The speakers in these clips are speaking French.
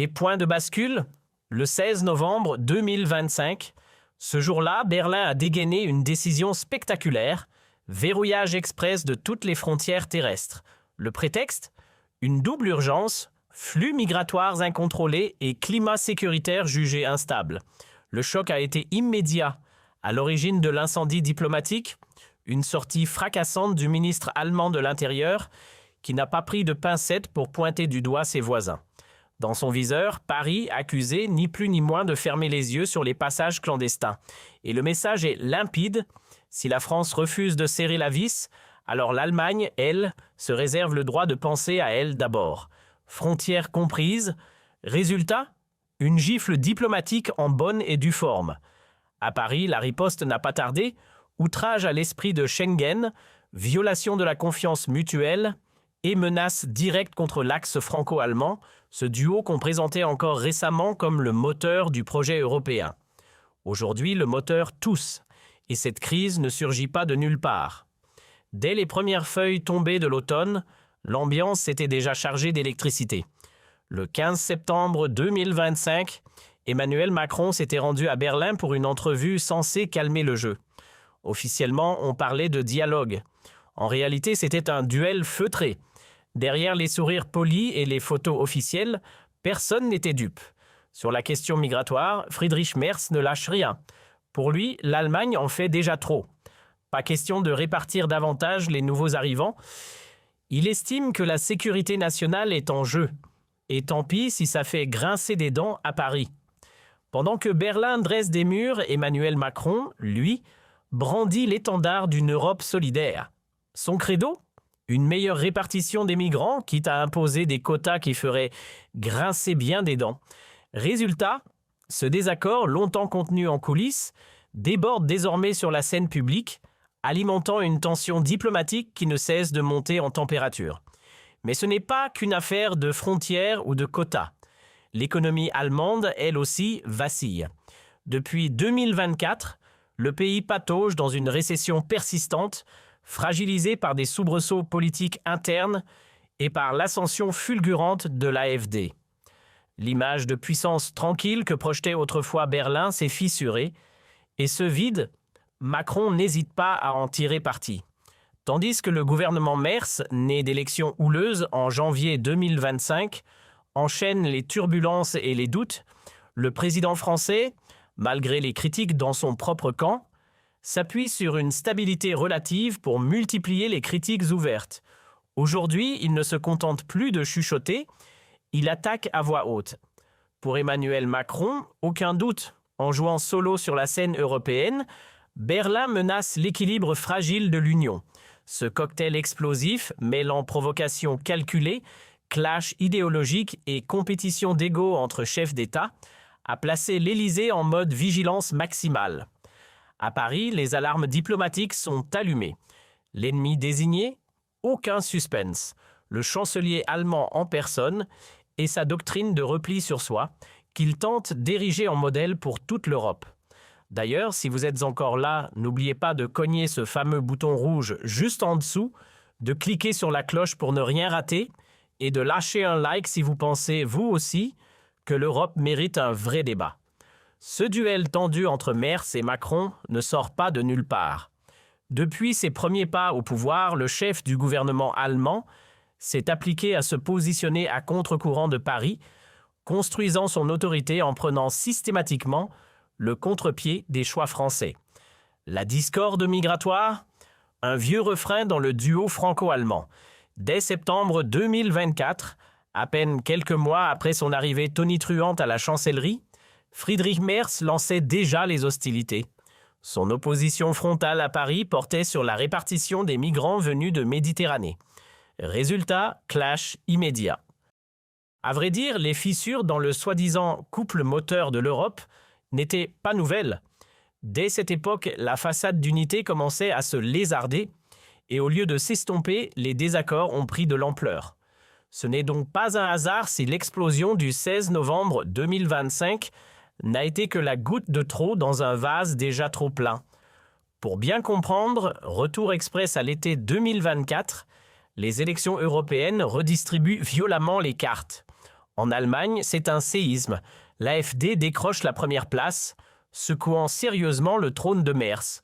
Et point de bascule, le 16 novembre 2025, ce jour-là, Berlin a dégainé une décision spectaculaire, verrouillage express de toutes les frontières terrestres. Le prétexte? Une double urgence, flux migratoires incontrôlés et climat sécuritaire jugé instable. Le choc a été immédiat. À l'origine de l'incendie diplomatique, une sortie fracassante du ministre allemand de l'Intérieur qui n'a pas pris de pincettes pour pointer du doigt ses voisins. Dans son viseur, Paris accusé ni plus ni moins de fermer les yeux sur les passages clandestins. Et le message est limpide. Si la France refuse de serrer la vis, alors l'Allemagne, elle, se réserve le droit de penser à elle d'abord. Frontières comprises. Résultat? Une gifle diplomatique en bonne et due forme. À Paris, la riposte n'a pas tardé. Outrage à l'esprit de Schengen, violation de la confiance mutuelle et menace directe contre l'axe franco-allemand, ce duo qu'on présentait encore récemment comme le moteur du projet européen. Aujourd'hui, le moteur tousse, et cette crise ne surgit pas de nulle part. Dès les premières feuilles tombées de l'automne, l'ambiance s'était déjà chargée d'électricité. Le 15 septembre 2025, Emmanuel Macron s'était rendu à Berlin pour une entrevue censée calmer le jeu. Officiellement, on parlait de dialogue. En réalité, c'était un duel feutré. Derrière les sourires polis et les photos officielles, personne n'était dupe. Sur la question migratoire, Friedrich Merz ne lâche rien. Pour lui, l'Allemagne en fait déjà trop. Pas question de répartir davantage les nouveaux arrivants. Il estime que la sécurité nationale est en jeu. Et tant pis si ça fait grincer des dents à Paris. Pendant que Berlin dresse des murs, Emmanuel Macron, lui, brandit l'étendard d'une Europe solidaire. Son credo? Une meilleure répartition des migrants, quitte à imposer des quotas qui feraient grincer bien des dents. Résultat, ce désaccord, longtemps contenu en coulisses, déborde désormais sur la scène publique, alimentant une tension diplomatique qui ne cesse de monter en température. Mais ce n'est pas qu'une affaire de frontières ou de quotas. L'économie allemande, elle aussi, vacille. Depuis 2024, le pays patauge dans une récession persistante, fragilisé par des soubresauts politiques internes et par l'ascension fulgurante de l'AfD. L'image de puissance tranquille que projetait autrefois Berlin s'est fissurée, et ce vide, Macron n'hésite pas à en tirer parti. Tandis que le gouvernement Merz, né d'élections houleuses en janvier 2025, enchaîne les turbulences et les doutes, le président français, malgré les critiques dans son propre camp, s'appuie sur une stabilité relative pour multiplier les critiques ouvertes. Aujourd'hui, il ne se contente plus de chuchoter, il attaque à voix haute. Pour Emmanuel Macron, aucun doute, en jouant solo sur la scène européenne, Berlin menace l'équilibre fragile de l'Union. Ce cocktail explosif, mêlant provocation calculée, clash idéologique et compétition d'ego entre chefs d'État, a placé l'Élysée en mode vigilance maximale. À Paris, les alarmes diplomatiques sont allumées. L'ennemi désigné? Aucun suspense. Le chancelier allemand en personne et sa doctrine de repli sur soi, qu'il tente d'ériger en modèle pour toute l'Europe. D'ailleurs, si vous êtes encore là, n'oubliez pas de cogner ce fameux bouton rouge juste en dessous, de cliquer sur la cloche pour ne rien rater et de lâcher un like si vous pensez, vous aussi, que l'Europe mérite un vrai débat. Ce duel tendu entre Merz et Macron ne sort pas de nulle part. Depuis ses premiers pas au pouvoir, le chef du gouvernement allemand s'est appliqué à se positionner à contre-courant de Paris, construisant son autorité en prenant systématiquement le contre-pied des choix français. La discorde migratoire? Un vieux refrain dans le duo franco-allemand. Dès septembre 2024, à peine quelques mois après son arrivée tonitruante à la chancellerie, Friedrich Merz lançait déjà les hostilités. Son opposition frontale à Paris portait sur la répartition des migrants venus de Méditerranée. Résultat, clash immédiat. À vrai dire, les fissures dans le soi-disant couple moteur de l'Europe n'étaient pas nouvelles. Dès cette époque, la façade d'unité commençait à se lézarder et au lieu de s'estomper, les désaccords ont pris de l'ampleur. Ce n'est donc pas un hasard si l'explosion du 16 novembre 2025 n'a été que la goutte de trop dans un vase déjà trop plein. Pour bien comprendre, retour express à l'été 2024, les élections européennes redistribuent violemment les cartes. En Allemagne, c'est un séisme. L'AfD décroche la première place, secouant sérieusement le trône de Merz.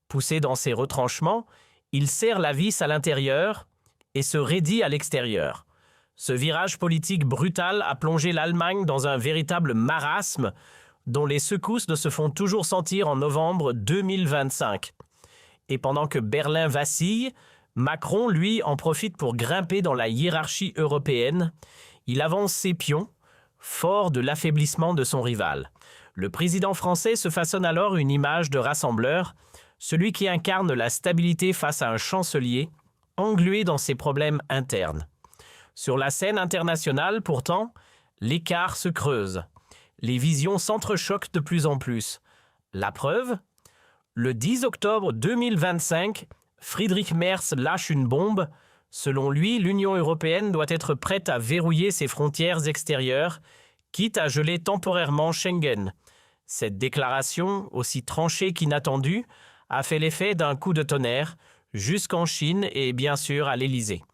Poussé dans ses retranchements, il serre la vis à l'intérieur et se raidit à l'extérieur. Ce virage politique brutal a plongé l'Allemagne dans un véritable marasme dont les secousses ne se font toujours sentir en novembre 2025. Et pendant que Berlin vacille, Macron, lui, en profite pour grimper dans la hiérarchie européenne. Il avance ses pions, fort de l'affaiblissement de son rival. Le président français se façonne alors une image de rassembleur, celui qui incarne la stabilité face à un chancelier, englué dans ses problèmes internes. Sur la scène internationale, pourtant, l'écart se creuse. Les visions s'entrechoquent de plus en plus. La preuve ? Le 10 octobre 2025, Friedrich Merz lâche une bombe. Selon lui, l'Union européenne doit être prête à verrouiller ses frontières extérieures, quitte à geler temporairement Schengen. Cette déclaration, aussi tranchée qu'inattendue, a fait l'effet d'un coup de tonnerre, jusqu'en Chine et bien sûr à l'Élysée.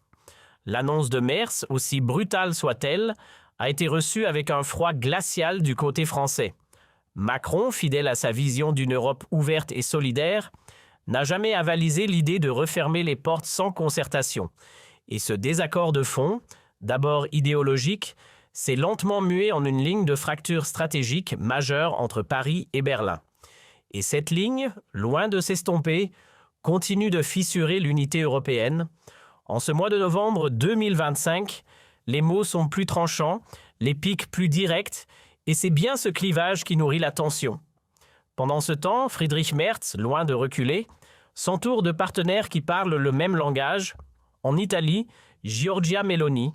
L'annonce de Merz, aussi brutale soit-elle, a été reçue avec un froid glacial du côté français. Macron, fidèle à sa vision d'une Europe ouverte et solidaire, n'a jamais avalisé l'idée de refermer les portes sans concertation. Et ce désaccord de fond, d'abord idéologique, s'est lentement mué en une ligne de fracture stratégique majeure entre Paris et Berlin. Et cette ligne, loin de s'estomper, continue de fissurer l'unité européenne. En ce mois de novembre 2025, les mots sont plus tranchants, les pics plus directs, et c'est bien ce clivage qui nourrit la tension. Pendant ce temps, Friedrich Merz, loin de reculer, s'entoure de partenaires qui parlent le même langage. En Italie, Giorgia Meloni.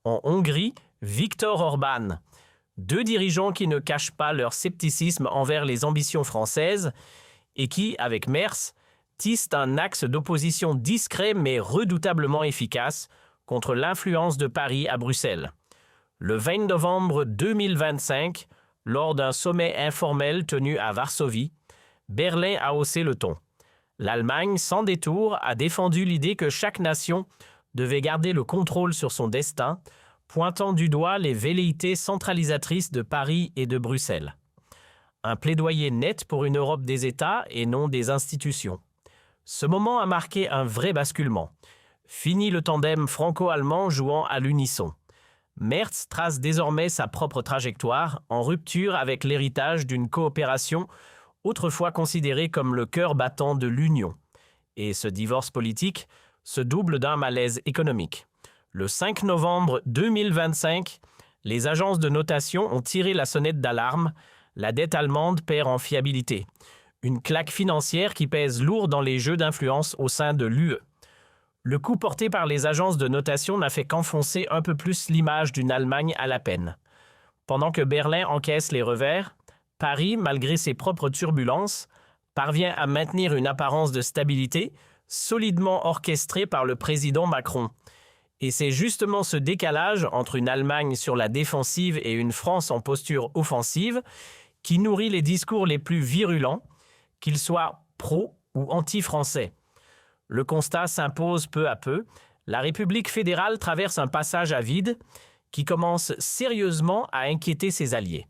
En Hongrie, Viktor Orban. Deux dirigeants qui ne cachent pas leur scepticisme envers les ambitions françaises et qui, avec Merz, tissent un axe d'opposition discret mais redoutablement efficace contre l'influence de Paris à Bruxelles. Le 20 novembre 2025, lors d'un sommet informel tenu à Varsovie, Berlin a haussé le ton. L'Allemagne, sans détour, a défendu l'idée que chaque nation devait garder le contrôle sur son destin, pointant du doigt les velléités centralisatrices de Paris et de Bruxelles. Un plaidoyer net pour une Europe des États et non des institutions. Ce moment a marqué un vrai basculement. Fini le tandem franco-allemand jouant à l'unisson. Merz trace désormais sa propre trajectoire, en rupture avec l'héritage d'une coopération autrefois considérée comme le cœur battant de l'Union. Et ce divorce politique se double d'un malaise économique. Le 5 novembre 2025, les agences de notation ont tiré la sonnette d'alarme. La dette allemande perd en fiabilité. Une claque financière qui pèse lourd dans les jeux d'influence au sein de l'UE. Le coup porté par les agences de notation n'a fait qu'enfoncer un peu plus l'image d'une Allemagne à la peine. Pendant que Berlin encaisse les revers, Paris, malgré ses propres turbulences, parvient à maintenir une apparence de stabilité solidement orchestrée par le président Macron. Et c'est justement ce décalage entre une Allemagne sur la défensive et une France en posture offensive qui nourrit les discours les plus virulents, qu'ils soient pro- ou anti-français. Le constat s'impose peu à peu. La République fédérale traverse un passage à vide qui commence sérieusement à inquiéter ses alliés.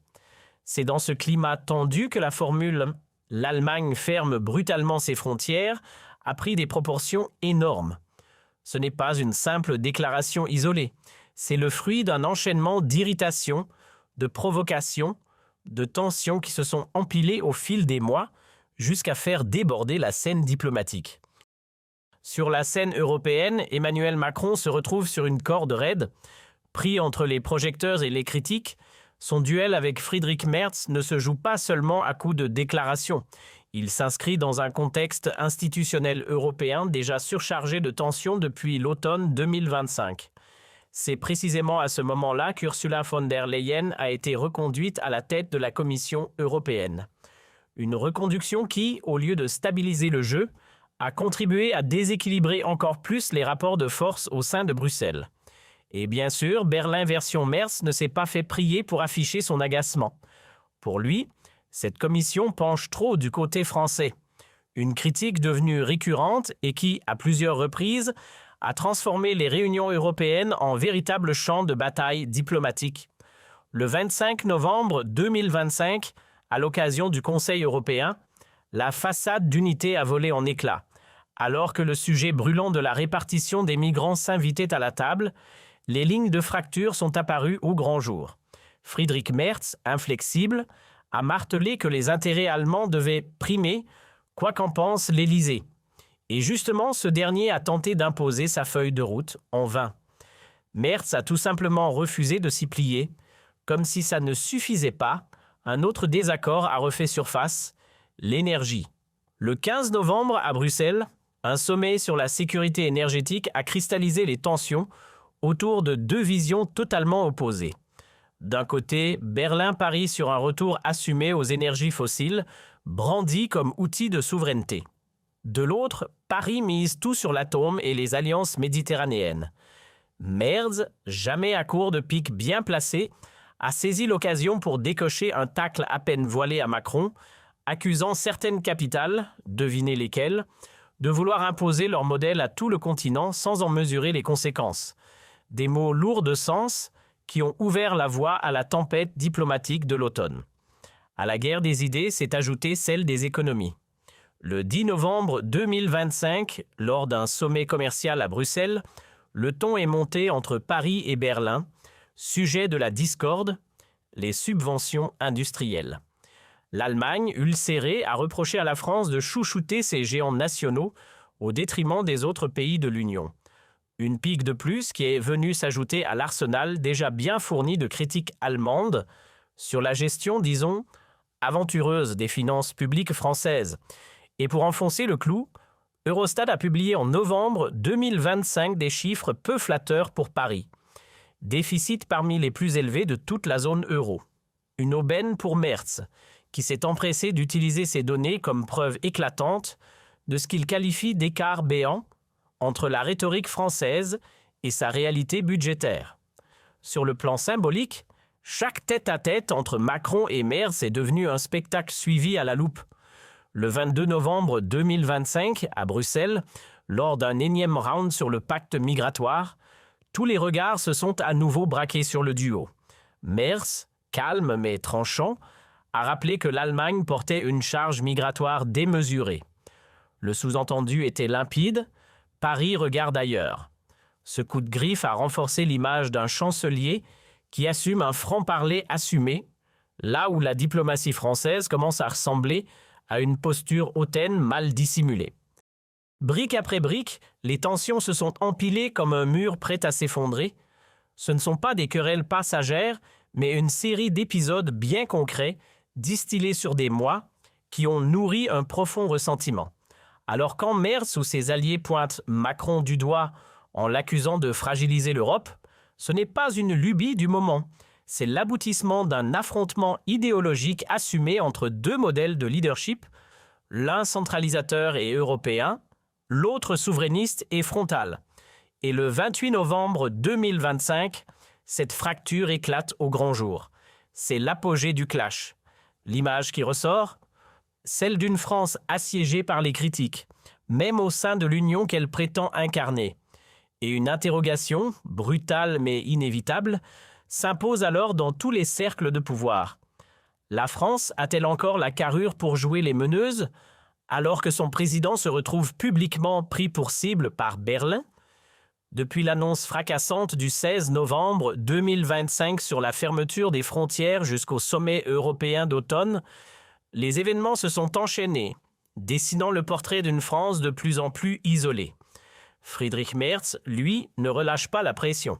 C'est dans ce climat tendu que la formule « l'Allemagne ferme brutalement ses frontières » a pris des proportions énormes. Ce n'est pas une simple déclaration isolée. C'est le fruit d'un enchaînement d'irritations, de provocations, de tensions qui se sont empilées au fil des mois jusqu'à faire déborder la scène diplomatique. Sur la scène européenne, Emmanuel Macron se retrouve sur une corde raide. Pris entre les projecteurs et les critiques, son duel avec Friedrich Merz ne se joue pas seulement à coups de déclarations. Il s'inscrit dans un contexte institutionnel européen déjà surchargé de tensions depuis l'automne 2025. C'est précisément à ce moment-là qu'Ursula von der Leyen a été reconduite à la tête de la Commission européenne. Une reconduction qui, au lieu de stabiliser le jeu, a contribué à déséquilibrer encore plus les rapports de force au sein de Bruxelles. Et bien sûr, Berlin version Merz ne s'est pas fait prier pour afficher son agacement. Pour lui, cette commission penche trop du côté français. Une critique devenue récurrente et qui, à plusieurs reprises, a transformé les réunions européennes en véritables champs de bataille diplomatique. Le 25 novembre 2025, à l'occasion du Conseil européen, la façade d'unité a volé en éclats. Alors que le sujet brûlant de la répartition des migrants s'invitait à la table, les lignes de fracture sont apparues au grand jour. Friedrich Merz, inflexible, a martelé que les intérêts allemands devaient primer, quoi qu'en pense l'Élysée. Et justement, ce dernier a tenté d'imposer sa feuille de route en vain. Merz a tout simplement refusé de s'y plier. Comme si ça ne suffisait pas, un autre désaccord a refait surface, l'énergie. Le 15 novembre, à Bruxelles, un sommet sur la sécurité énergétique a cristallisé les tensions autour de deux visions totalement opposées. D'un côté, Berlin parie sur un retour assumé aux énergies fossiles, brandi comme outil de souveraineté. De l'autre, Paris mise tout sur l'atome et les alliances méditerranéennes. Merz, jamais à court de piques bien placées, a saisi l'occasion pour décocher un tacle à peine voilé à Macron, accusant certaines capitales, devinez lesquelles, de vouloir imposer leur modèle à tout le continent sans en mesurer les conséquences. Des mots lourds de sens qui ont ouvert la voie à la tempête diplomatique de l'automne. À la guerre des idées s'est ajoutée celle des économies. Le 10 novembre 2025, lors d'un sommet commercial à Bruxelles, le ton est monté entre Paris et Berlin, sujet de la discorde, les subventions industrielles. L'Allemagne, ulcérée, a reproché à la France de chouchouter ses géants nationaux au détriment des autres pays de l'Union. Une pique de plus qui est venue s'ajouter à l'arsenal déjà bien fourni de critiques allemandes sur la gestion, disons, aventureuse des finances publiques françaises. Et pour enfoncer le clou, Eurostat a publié en novembre 2025 des chiffres peu flatteurs pour Paris. Déficit parmi les plus élevés de toute la zone euro. Une aubaine pour Merz, qui s'est empressé d'utiliser ces données comme preuve éclatante de ce qu'il qualifie d'écart béant entre la rhétorique française et sa réalité budgétaire. Sur le plan symbolique, chaque tête-à-tête entre Macron et Merz est devenu un spectacle suivi à la loupe. Le 22 novembre 2025, à Bruxelles, lors d'un énième round sur le pacte migratoire, tous les regards se sont à nouveau braqués sur le duo. Merz, calme mais tranchant, a rappelé que l'Allemagne portait une charge migratoire démesurée. Le sous-entendu était limpide, Paris regarde ailleurs. Ce coup de griffe a renforcé l'image d'un chancelier qui assume un franc-parler assumé, là où la diplomatie française commence à ressembler à une posture hautaine mal dissimulée. Brique après brique, les tensions se sont empilées comme un mur prêt à s'effondrer. Ce ne sont pas des querelles passagères, mais une série d'épisodes bien concrets, distillés sur des mois, qui ont nourri un profond ressentiment. Alors quand Merz ou ses alliés pointent Macron du doigt en l'accusant de fragiliser l'Europe, ce n'est pas une lubie du moment. C'est l'aboutissement d'un affrontement idéologique assumé entre deux modèles de leadership, l'un centralisateur et européen, l'autre souverainiste et frontal. Et le 28 novembre 2025, cette fracture éclate au grand jour. C'est l'apogée du clash. L'image qui ressort, celle d'une France assiégée par les critiques, même au sein de l'Union qu'elle prétend incarner. Et une interrogation, brutale mais inévitable, s'impose alors dans tous les cercles de pouvoir. La France a-t-elle encore la carrure pour jouer les meneuses, alors que son président se retrouve publiquement pris pour cible par Berlin? Depuis l'annonce fracassante du 16 novembre 2025 sur la fermeture des frontières jusqu'au sommet européen d'automne, les événements se sont enchaînés, dessinant le portrait d'une France de plus en plus isolée. Friedrich Merz, lui, ne relâche pas la pression.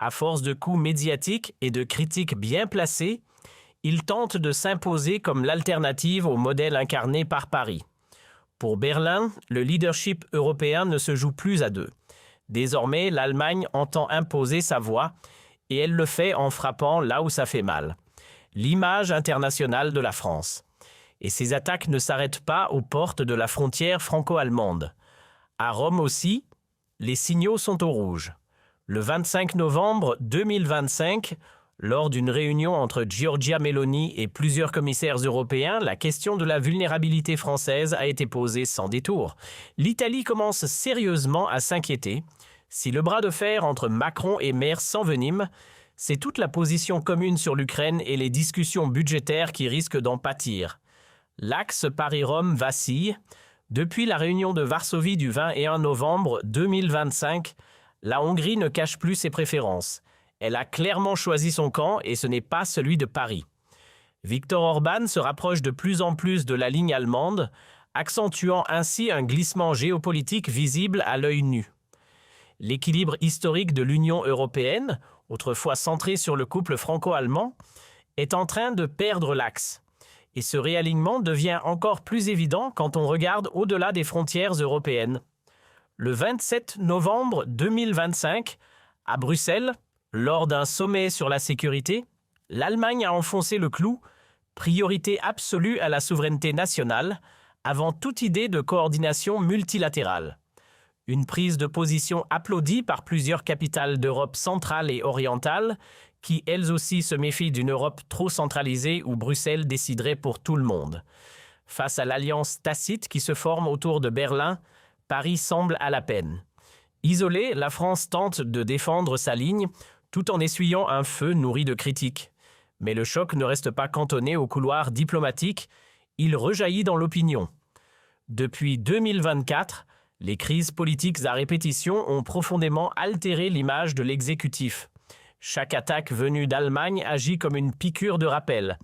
À force de coups médiatiques et de critiques bien placées, il tente de s'imposer comme l'alternative au modèle incarné par Paris. Pour Berlin, le leadership européen ne se joue plus à deux. Désormais, l'Allemagne entend imposer sa voix et elle le fait en frappant là où ça fait mal. L'image internationale de la France. Et ces attaques ne s'arrêtent pas aux portes de la frontière franco-allemande. À Rome aussi, les signaux sont au rouge. Le 25 novembre 2025, lors d'une réunion entre Giorgia Meloni et plusieurs commissaires européens, la question de la vulnérabilité française a été posée sans détour. L'Italie commence sérieusement à s'inquiéter. Si le bras de fer entre Macron et Merz s'envenime, c'est toute la position commune sur l'Ukraine et les discussions budgétaires qui risquent d'en pâtir. L'axe Paris-Rome vacille. Depuis la réunion de Varsovie du 21 novembre 2025, la Hongrie ne cache plus ses préférences. Elle a clairement choisi son camp et ce n'est pas celui de Paris. Viktor Orban se rapproche de plus en plus de la ligne allemande, accentuant ainsi un glissement géopolitique visible à l'œil nu. L'équilibre historique de l'Union européenne, autrefois centré sur le couple franco-allemand, est en train de perdre l'axe. Et ce réalignement devient encore plus évident quand on regarde au-delà des frontières européennes. Le 27 novembre 2025, à Bruxelles, lors d'un sommet sur la sécurité, l'Allemagne a enfoncé le clou, priorité absolue à la souveraineté nationale, avant toute idée de coordination multilatérale. Une prise de position applaudie par plusieurs capitales d'Europe centrale et orientale, qui elles aussi se méfient d'une Europe trop centralisée où Bruxelles déciderait pour tout le monde. Face à l'alliance tacite qui se forme autour de Berlin, Paris semble à la peine. Isolée, la France tente de défendre sa ligne, tout en essuyant un feu nourri de critiques. Mais le choc ne reste pas cantonné au couloir diplomatique, il rejaillit dans l'opinion. Depuis 2024, les crises politiques à répétition ont profondément altéré l'image de l'exécutif. Chaque attaque venue d'Allemagne agit comme une piqûre de rappel.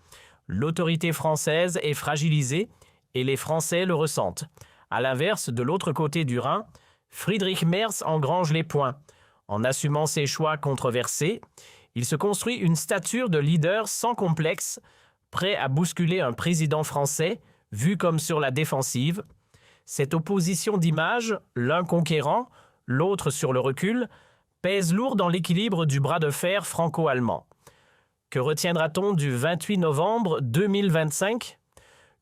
L'autorité française est fragilisée et les Français le ressentent. À l'inverse, de l'autre côté du Rhin, Friedrich Merz engrange les points. En assumant ses choix controversés, il se construit une stature de leader sans complexe, prêt à bousculer un président français, vu comme sur la défensive. Cette opposition d'images, l'un conquérant, l'autre sur le recul, pèse lourd dans l'équilibre du bras de fer franco-allemand. Que retiendra-t-on du 28 novembre 2025 ?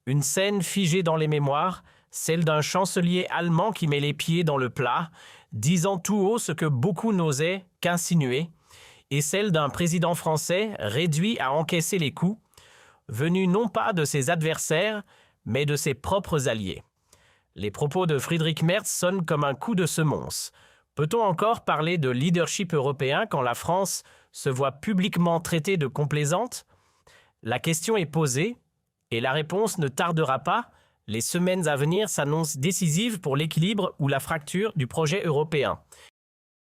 Une scène figée dans les mémoires, celle d'un chancelier allemand qui met les pieds dans le plat, disant tout haut ce que beaucoup n'osaient qu'insinuer, et celle d'un président français réduit à encaisser les coups, venus non pas de ses adversaires, mais de ses propres alliés. Les propos de Friedrich Merz sonnent comme un coup de semonce. Peut-on encore parler de leadership européen quand la France se voit publiquement traitée de complaisante ? La question est posée, et la réponse ne tardera pas. Les semaines à venir s'annoncent décisives pour l'équilibre ou la fracture du projet européen.